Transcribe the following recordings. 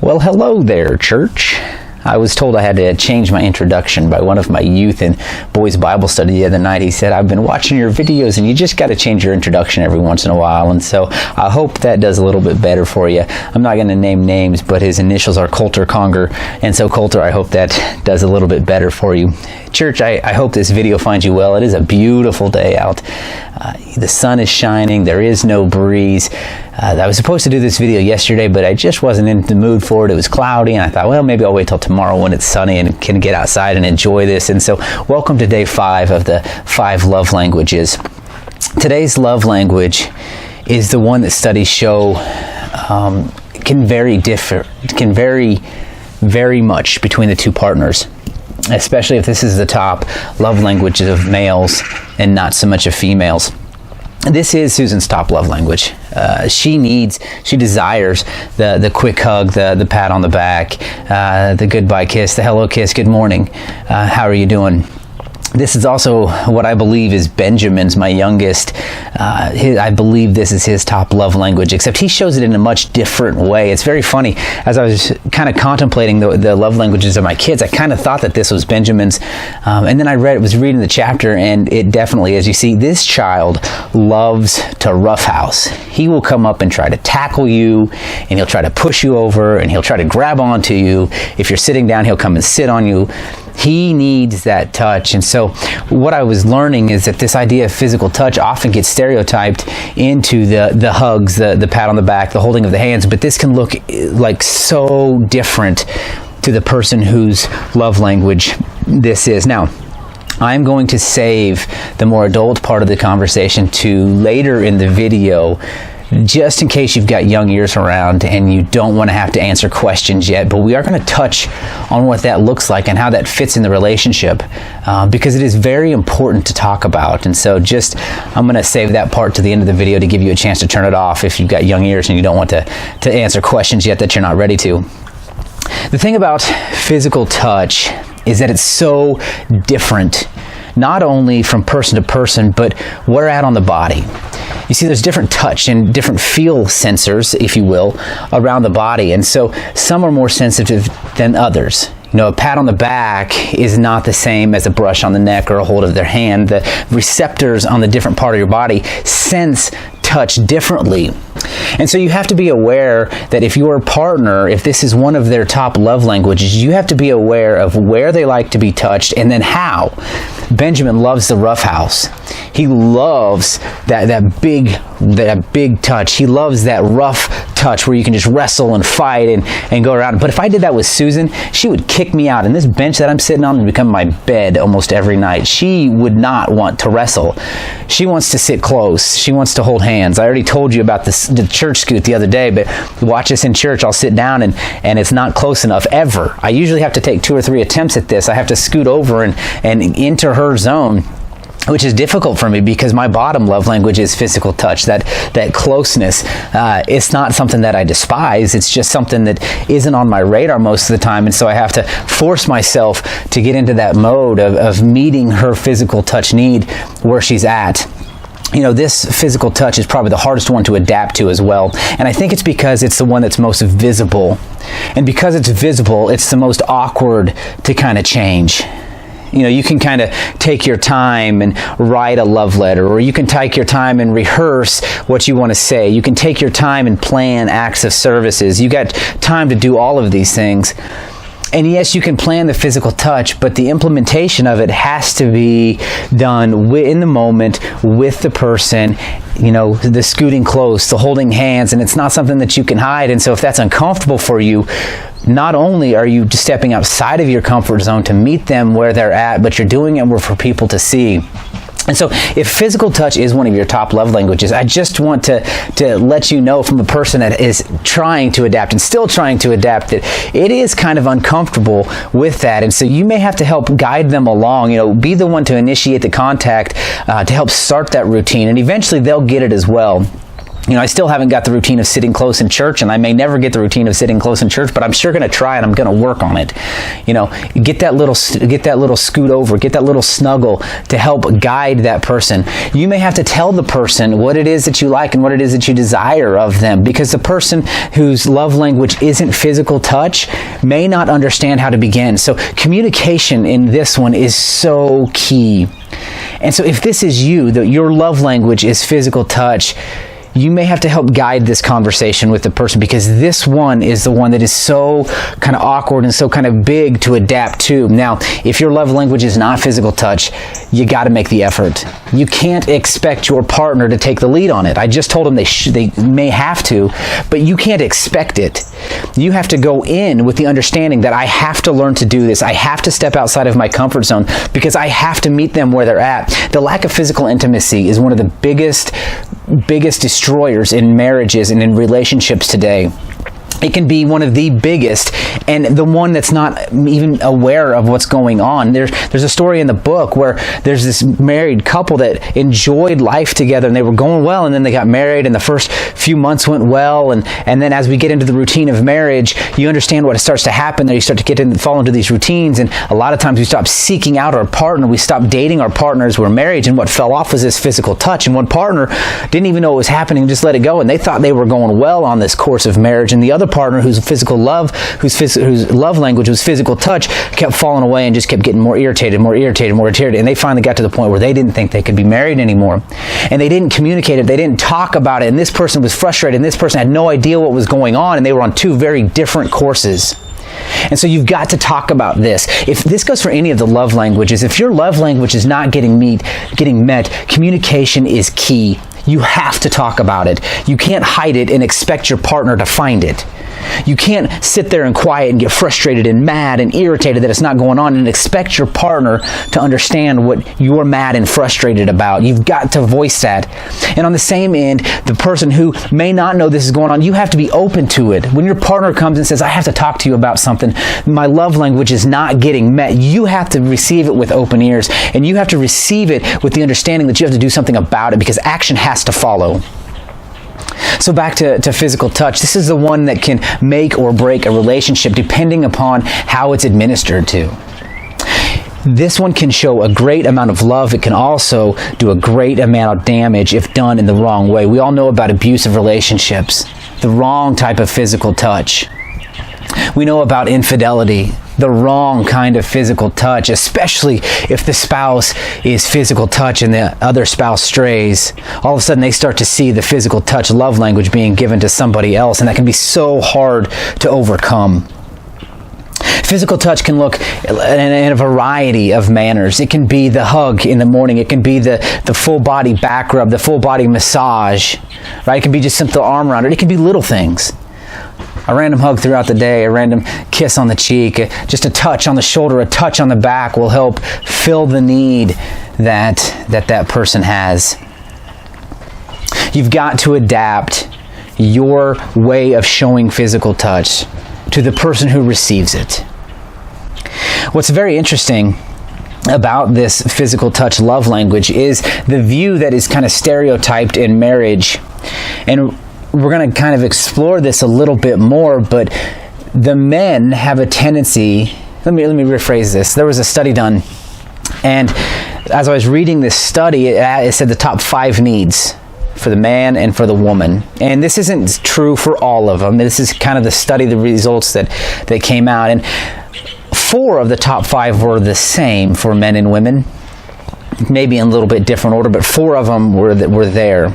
Well, hello there, church. I was told I had to change my introduction by one of my youth and boys Bible study the other night. He said, I've been watching your videos and you just got to change your introduction every once in a while. And so I hope that does a little bit better for you. I'm not going to name names, but his initials are Coulter Conger. And so Coulter, I hope that does a little bit better for you. Church, I hope this video finds you well. It is a beautiful day out. The sun is shining. There is no breeze. I was supposed to do this video yesterday, but I just wasn't in the mood for it. It was cloudy, and I thought, well, maybe I'll wait till tomorrow when it's sunny and can get outside and enjoy this. And so welcome to day 5 of the 5 love languages. Today's love language is the one that studies show can vary very much between the two partners, especially if this is the top love languages of males and not so much of females. This is Susan's top love language. She desires the quick hug, the pat on the back, the goodbye kiss, the hello kiss, good morning, how are you doing? This is also what I believe is Benjamin's, my youngest. I believe this is his top love language, except he shows it in a much different way. It's very funny. As I was kind of contemplating the love languages of my kids, I kind of thought that this was Benjamin's. And then I was reading the chapter, and it definitely, as you see, this child loves to roughhouse. He will come up and try to tackle you, and he'll try to push you over, and he'll try to grab onto you. If you're sitting down, he'll come and sit on you. He needs that touch. And so what I was learning is that this idea of physical touch often gets stereotyped into the hugs, the pat on the back, the holding of the hands, but this can look like so different to the person whose love language this is. Now, I'm going to save the more adult part of the conversation to later in the video, just in case you've got young ears around and you don't want to have to answer questions yet. But we are going to touch on what that looks like and how that fits in the relationship, because it is very important to talk about. And so I'm going to save that part to the end of the video to give you a chance to turn it off if you've got young ears and you don't want to answer questions yet that you're not ready to. The thing about physical touch is that it's so different, not only from person to person, but where at on the body. You see, there's different touch and different feel sensors, if you will, around the body. And so some are more sensitive than others. You know, a pat on the back is not the same as a brush on the neck or a hold of their hand. The receptors on the different part of your body sense touch differently. And so you have to be aware that if your partner, if this is one of their top love languages, you have to be aware of where they like to be touched and then how. Benjamin loves the roughhouse. He loves that big touch. He loves that rough touch where you can just wrestle and fight and go around. But if I did that with Susan, she would kick me out. And this bench that I'm sitting on would become my bed almost every night. She would not want to wrestle. She wants to sit close. She wants to hold hands. I already told you about the church scoot the other day, but watch us in church. I'll sit down and it's not close enough ever. I usually have to take 2 or 3 attempts at this. I have to scoot over and enter her zone, which is difficult for me because my bottom love language is physical touch, that closeness. It's not something that I despise. It's just something that isn't on my radar most of the time. And so I have to force myself to get into that mode of meeting her physical touch need where she's at. You know, this physical touch is probably the hardest one to adapt to as well. And I think it's because it's the one that's most visible. And because it's visible, it's the most awkward to kind of change. You know, you can kind of take your time and write a love letter, or you can take your time and rehearse what you want to say. You can take your time and plan acts of services. You got time to do all of these things. And yes, you can plan the physical touch, but the implementation of it has to be done in the moment with the person, you know, the scooting close, the holding hands, and it's not something that you can hide. And so if that's uncomfortable for you, not only are you stepping outside of your comfort zone to meet them where they're at, but you're doing it for people to see. And so if physical touch is one of your top love languages, I just want to let you know from a person that is trying to adapt and still trying to adapt that it is kind of uncomfortable with that. And so you may have to help guide them along, you know, be the one to initiate the contact to help start that routine. And eventually they'll get it as well. I still haven't got the routine of sitting close in church, and I may never get the routine of sitting close in church, but I'm sure going to try, and I'm going to work on it. Get that little scoot over, get that little snuggle to help guide that person. You may have to tell the person what it is that you like and what it is that you desire of them, because the person whose love language isn't physical touch may not understand how to begin. So communication in this one is so key. And so if this is you, that your love language is physical touch, you may have to help guide this conversation with the person, because this one is the one that is so kind of awkward and so kind of big to adapt to. Now, if your love language is not physical touch, you got to make the effort. You can't expect your partner to take the lead on it. I just told them they may have to, but you can't expect it. You have to go in with the understanding that I have to learn to do this. I have to step outside of my comfort zone, because I have to meet them where they're at. The lack of physical intimacy is one of the biggest destroyers in marriages and in relationships today. It can be one of the biggest, and the one that's not even aware of what's going on. There's a story in the book where there's this married couple that enjoyed life together, and they were going well, and then they got married, and the first few months went well, and then as we get into the routine of marriage, you understand what starts to happen, that you start to fall into these routines, and a lot of times we stop seeking out our partner, we stop dating our partners, we're married, and what fell off was this physical touch, and one partner didn't even know what was happening, just let it go, and they thought they were going well on this course of marriage, and the other partner whose love language was physical touch kept falling away and just kept getting more irritated, and they finally got to the point where they didn't think they could be married anymore, and they didn't communicate it, they didn't talk about it, and this person was frustrated, and this person had no idea what was going on, and they were on two very different courses. And so you've got to talk about this. If this goes for any of the love languages, if your love language is not getting met, communication is key. You have to talk about it. You can't hide it and expect your partner to find it. You can't sit there and quiet and get frustrated and mad and irritated that it's not going on and expect your partner to understand what you're mad and frustrated about. You've got to voice that. And on the same end, the person who may not know this is going on, you have to be open to it. When your partner comes and says, I have to talk to you about something, my love language is not getting met, you have to receive it with open ears, and you have to receive it with the understanding that you have to do something about it, because action has to follow. So back to physical touch. This is the one that can make or break a relationship depending upon how it's administered to. This one can show a great amount of love. It can also do a great amount of damage if done in the wrong way. We all know about abusive relationships, the wrong type of physical touch. We know about infidelity, the wrong kind of physical touch, especially if the spouse is physical touch and the other spouse strays. All of a sudden they start to see the physical touch love language being given to somebody else, and that can be so hard to overcome. Physical touch can look in a variety of manners. It can be the hug in the morning. It can be the full body back rub, the full body massage, right? It can be just simple arm around it. It can be little things. A random hug throughout the day, a random kiss on the cheek, just a touch on the shoulder, a touch on the back will help fill the need that person has. You've got to adapt your way of showing physical touch to the person who receives it. What's very interesting about this physical touch love language is the view that is kind of stereotyped in marriage. And we're going to kind of explore this a little bit more, but the men have a tendency, let me rephrase this. There was a study done, and as I was reading this study, it said the top 5 needs for the man and for the woman. And this isn't true for all of them. This is kind of the study, the results that came out. And 4 of the top 5 were the same for men and women, maybe in a little bit different order, but 4 of them were there.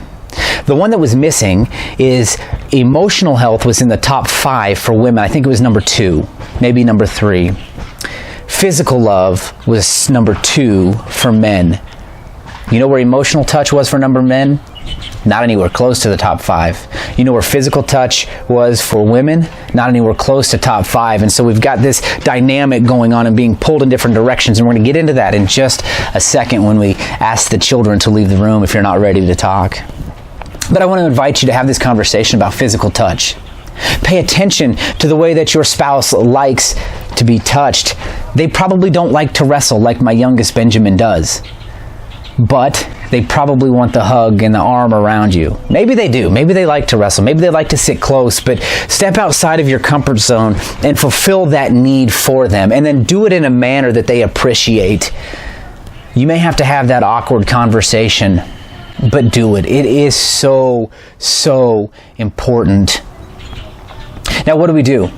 The one that was missing is emotional health was in the top 5 for women. I think it was number 2, maybe number 3. Physical love was number 2 for men. You know where emotional touch was for number men? Not anywhere close to the top 5. You know where physical touch was for women? Not anywhere close to top 5. And so we've got this dynamic going on and being pulled in different directions. And we're going to get into that in just a second when we ask the children to leave the room if you're not ready to talk. But I want to invite you to have this conversation about physical touch. Pay attention to the way that your spouse likes to be touched. They probably don't like to wrestle like my youngest Benjamin does. But they probably want the hug and the arm around you. Maybe they do. Maybe they like to wrestle. Maybe they like to sit close, but step outside of your comfort zone and fulfill that need for them, and then do it in a manner that they appreciate. You may have to have that awkward conversation, but do it. It is so, so important. Now, what do?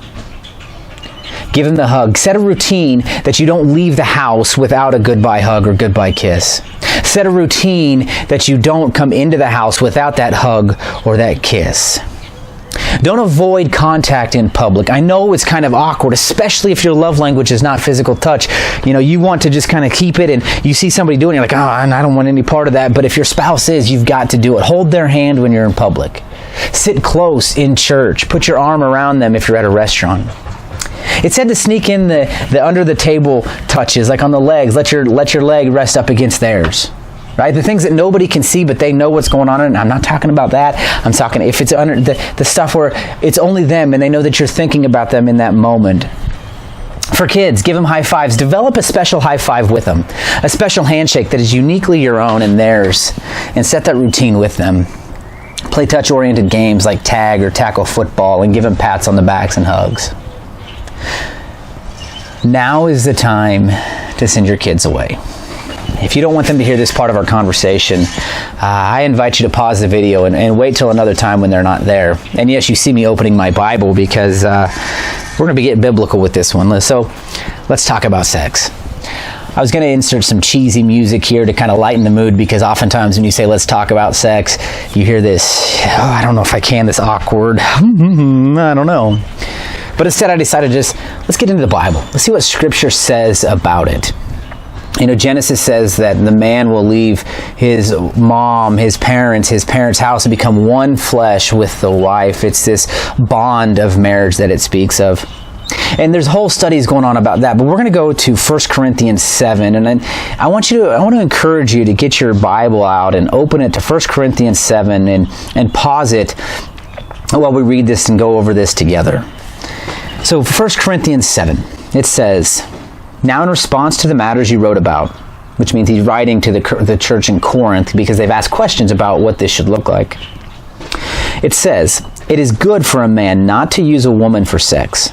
Give them the hug. Set a routine that you don't leave the house without a goodbye hug or goodbye kiss. Set a routine that you don't come into the house without that hug or that kiss. Don't avoid contact in public. I know it's kind of awkward, especially if your love language is not physical touch. You want to just kind of keep it, and you see somebody doing it, you're like, I don't want any part of that. But if your spouse is, you've got to do it. Hold their hand when you're in public. Sit close in church. Put your arm around them if you're at a restaurant. It's said to sneak in the under the table touches, like on the legs. Let your leg rest up against theirs. Right? The things that nobody can see, but they know what's going on. And I'm not talking about that. I'm talking if it's under the stuff where it's only them and they know that you're thinking about them in that moment. For kids, give them high fives. Develop a special high five with them. A special handshake that is uniquely your own and theirs. And set that routine with them. Play touch-oriented games like tag or tackle football and give them pats on the backs and hugs. Now is the time to send your kids away. If you don't want them to hear this part of our conversation, I invite you to pause the video and wait till another time when they're not there. And yes, you see me opening my Bible because we're going to be getting biblical with this one. So let's talk about sex. I was going to insert some cheesy music here to kind of lighten the mood, because oftentimes when you say let's talk about sex, you hear this, I don't know if I can, this awkward, I don't know. But instead I decided let's get into the Bible. Let's see what Scripture says about it. Genesis says that the man will leave his mom, his parents' house, and become one flesh with the wife. It's this bond of marriage that it speaks of. And there's whole studies going on about that, but we're going to go to 1 Corinthians 7, and I want to encourage you to get your Bible out and open it to 1 Corinthians 7 and pause it while we read this and go over this together. So 1 Corinthians 7, it says, "Now in response to the matters you wrote about," which means he's writing to the church in Corinth because they've asked questions about what this should look like. It says, "It is good for a man not to use a woman for sex.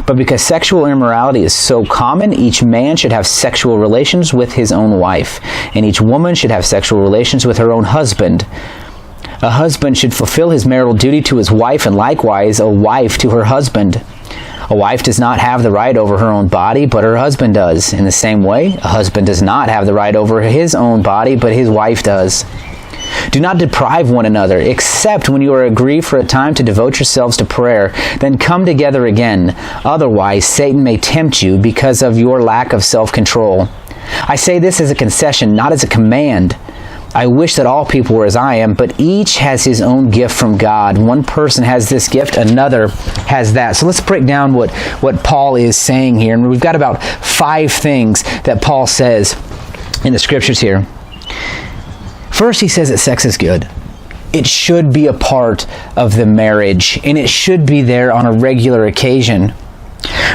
But because sexual immorality is so common, each man should have sexual relations with his own wife, and each woman should have sexual relations with her own husband. A husband should fulfill his marital duty to his wife, and likewise a wife to her husband. A wife does not have the right over her own body, but her husband does. In the same way, a husband does not have the right over his own body, but his wife does. Do not deprive one another, except when you are agreed for a time to devote yourselves to prayer. Then come together again. Otherwise, Satan may tempt you because of your lack of self-control. I say this as a concession, not as a command. I wish that all people were as I am, but each has his own gift from God. One person has this gift, another has that." So let's break down what Paul is saying here. And we've got about 5 things that Paul says in the Scriptures here. First, he says that sex is good. It should be a part of the marriage, and it should be there on a regular occasion.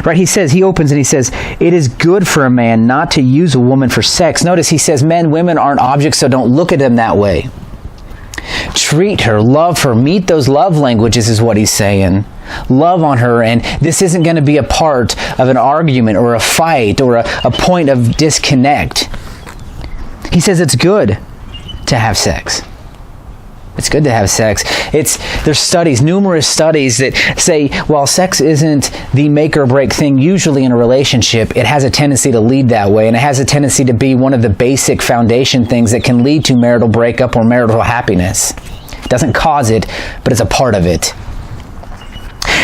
Right? He opens and he says, "It is good for a man not to use a woman for sex." Notice he says, men, women aren't objects, so don't look at them that way. Treat her, love her, meet those love languages is what he's saying. Love on her, and this isn't going to be a part of an argument or a fight or a point of disconnect. He says it's good to have sex. It's good to have sex. There's studies, numerous studies that say while sex isn't the make or break thing usually in a relationship, it has a tendency to lead that way, and it has a tendency to be one of the basic foundation things that can lead to marital breakup or marital happiness. It doesn't cause it, but it's a part of it.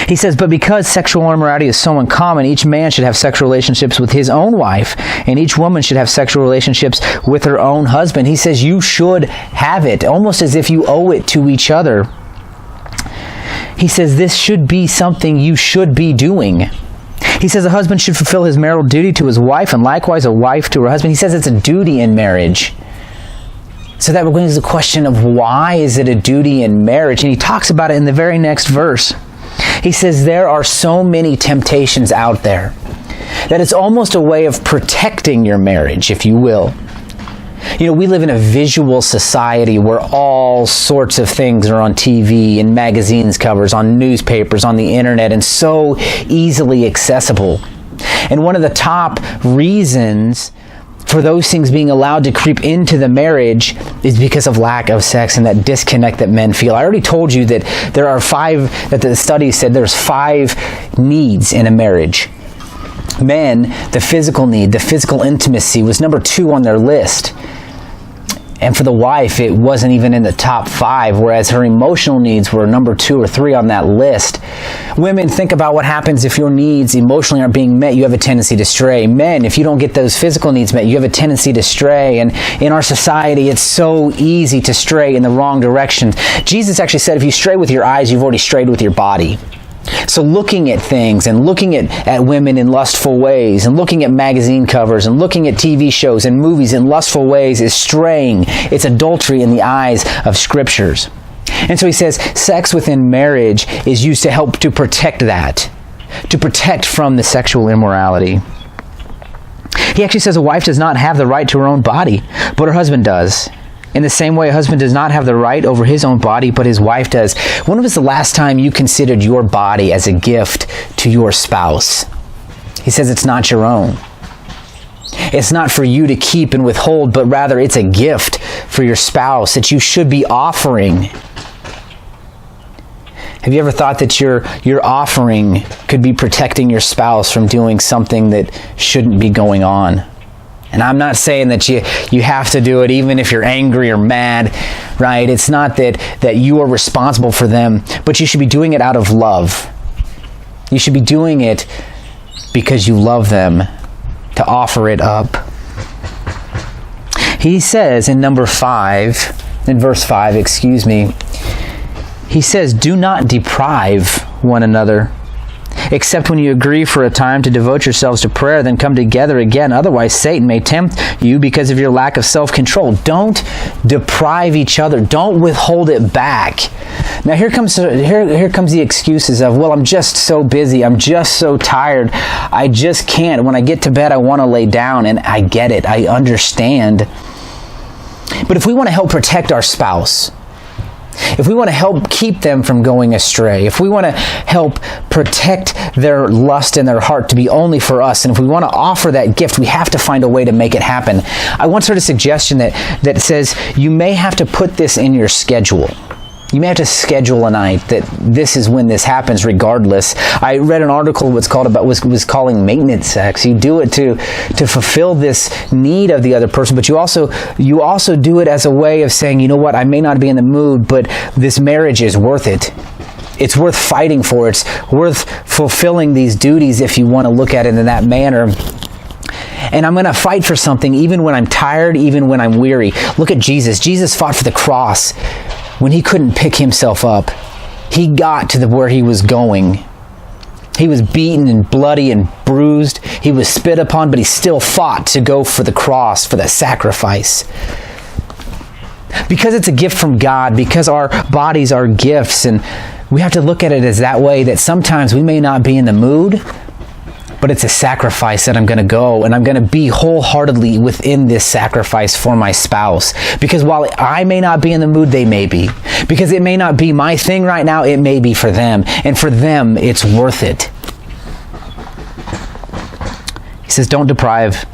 He says, but because sexual immorality is so uncommon, each man should have sexual relationships with his own wife, and each woman should have sexual relationships with her own husband. He says you should have it, almost as if you owe it to each other. He says this should be something you should be doing. He says a husband should fulfill his marital duty to his wife, and likewise a wife to her husband. He says it's a duty in marriage. So that brings the question of why is it a duty in marriage? And he talks about it in the very next verse. He says there are so many temptations out there that it's almost a way of protecting your marriage, if you will. You know, we live in a visual society where all sorts of things are on TV and magazines covers, on newspapers, on the internet, and so easily accessible. And one of the top reasons for those things being allowed to creep into the marriage is because of lack of sex and that disconnect that men feel. I already told you that that the study said there's 5 needs in a marriage. Men, the physical need, the physical intimacy was number 2 on their list. And for the wife, it wasn't even in the top 5, whereas her emotional needs were number 2 or 3 on that list. Women, think about what happens if your needs emotionally aren't being met. You have a tendency to stray. Men, if you don't get those physical needs met, you have a tendency to stray. And in our society, it's so easy to stray in the wrong direction. Jesus actually said, if you stray with your eyes, you've already strayed with your body. So looking at things and looking at women in lustful ways and looking at magazine covers and looking at TV shows and movies in lustful ways is straying. It's adultery in the eyes of Scriptures. And so he says sex within marriage is used to help to protect that, to protect from the sexual immorality. He actually says a wife does not have the right to her own body, but her husband does. In the same way, a husband does not have the right over his own body, but his wife does. When was the last time you considered your body as a gift to your spouse? He says it's not your own. It's not for you to keep and withhold, but rather it's a gift for your spouse that you should be offering. Have you ever thought that your offering could be protecting your spouse from doing something that shouldn't be going on? And I'm not saying that you have to do it even if you're angry or mad, right? It's not that you are responsible for them, but you should be doing it out of love. You should be doing it because you love them, to offer it up. He says in verse 5, he says, do not deprive one another, except when you agree for a time to devote yourselves to prayer, then come together again. Otherwise, Satan may tempt you because of your lack of self-control. Don't deprive each other. Don't withhold it back. Now, here comes the excuses of, well, I'm just so busy. I'm just so tired. I just can't. When I get to bed, I want to lay down. And I get it. I understand. But if we want to help protect our spouse, if we want to help keep them from going astray, if we want to help protect their lust in their heart to be only for us, and if we want to offer that gift, we have to find a way to make it happen. I once heard a suggestion that says you may have to put this in your schedule. You may have to schedule a night that this is when this happens regardless. I read an article was calling maintenance sex. You do it to fulfill this need of the other person, but you also do it as a way of saying, you know what, I may not be in the mood, but this marriage is worth it. It's worth fighting for. It's worth fulfilling these duties if you want to look at it in that manner. And I'm going to fight for something even when I'm tired, even when I'm weary. Look at Jesus. Jesus fought for the cross. When he couldn't pick himself up, he got to where he was going. He was beaten and bloody and bruised. He was spit upon, but he still fought to go for the cross, for the sacrifice. Because it's a gift from God, because our bodies are gifts, and we have to look at it as that way, that sometimes we may not be in the mood, but it's a sacrifice that I'm going to go, and I'm going to be wholeheartedly within this sacrifice for my spouse. Because while I may not be in the mood, they may be. Because it may not be my thing right now, it may be for them. And for them, it's worth it. He says, don't deprive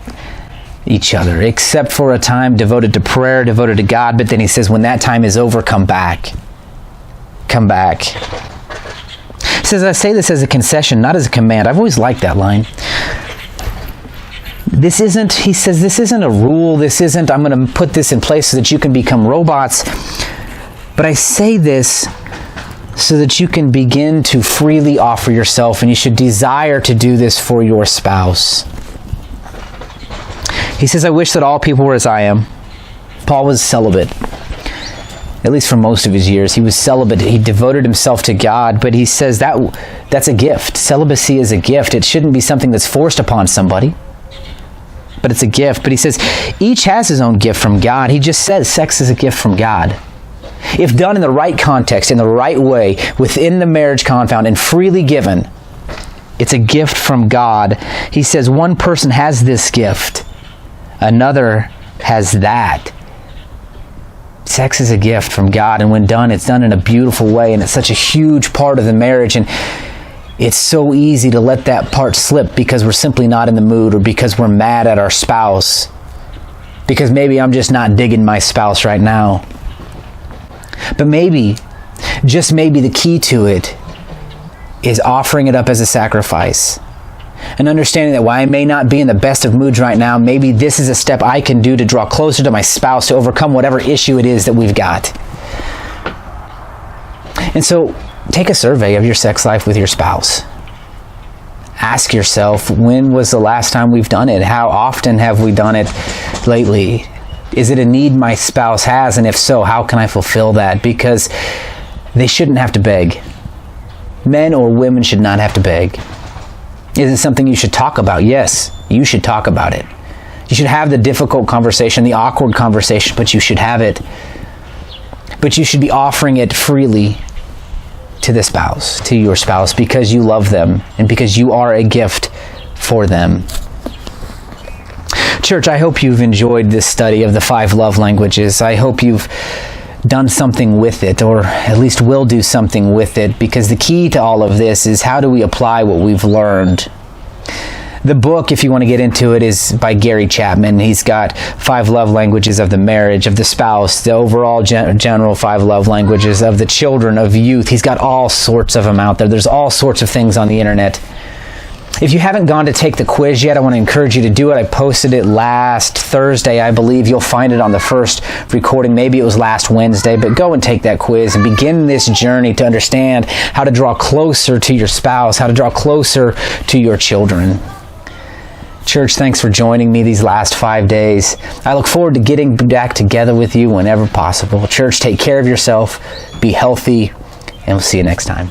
each other, except for a time devoted to prayer, devoted to God. But then he says, when that time is over, come back. Come back. He says, I say this as a concession, not as a command. I've always liked that line. He says, this isn't a rule. This isn't, I'm going to put this in place so that you can become robots. But I say this so that you can begin to freely offer yourself, and you should desire to do this for your spouse. He says, I wish that all people were as I am. Paul was celibate. At least for most of his years, he was celibate. He devoted himself to God, but he says that's a gift. Celibacy is a gift. It shouldn't be something that's forced upon somebody, but it's a gift. But he says each has his own gift from God. He just says sex is a gift from God. If done in the right context, in the right way, within the marriage confound, and freely given, it's a gift from God. He says one person has this gift. Another has that. Sex is a gift from God, and when done, it's done in a beautiful way, and it's such a huge part of the marriage, and it's so easy to let that part slip because we're simply not in the mood, or because we're mad at our spouse, because maybe I'm just not digging my spouse right now. But maybe, just maybe, the key to it is offering it up as a sacrifice. And understanding that while I may not be in the best of moods right now, maybe this is a step I can do to draw closer to my spouse, to overcome whatever issue it is that we've got. And so, take a survey of your sex life with your spouse. Ask yourself, when was the last time we've done it? How often have we done it lately? Is it a need my spouse has? And if so, how can I fulfill that? Because they shouldn't have to beg. Men or women should not have to beg. Is it something you should talk about? Yes, you should talk about it. You should have the difficult conversation, the awkward conversation, but you should have it. But you should be offering it freely to the spouse, to your spouse, because you love them and because you are a gift for them. Church, I hope you've enjoyed this study of the 5 love languages. I hope you've done something with it, or at least will do something with it, because the key to all of this is, how do we apply what we've learned? The book, if you want to get into it, is by Gary Chapman. He's got 5 love languages of the marriage, of the spouse, the overall general 5 love languages of the children, of youth. He's got all sorts of them out there. There's all sorts of things on the internet. If you haven't gone to take the quiz yet, I want to encourage you to do it. I posted it last Thursday, I believe. You'll find it on the first recording. Maybe it was last Wednesday, but go and take that quiz and begin this journey to understand how to draw closer to your spouse, how to draw closer to your children. Church, thanks for joining me these last 5 days. I look forward to getting back together with you whenever possible. Church, take care of yourself, be healthy, and we'll see you next time.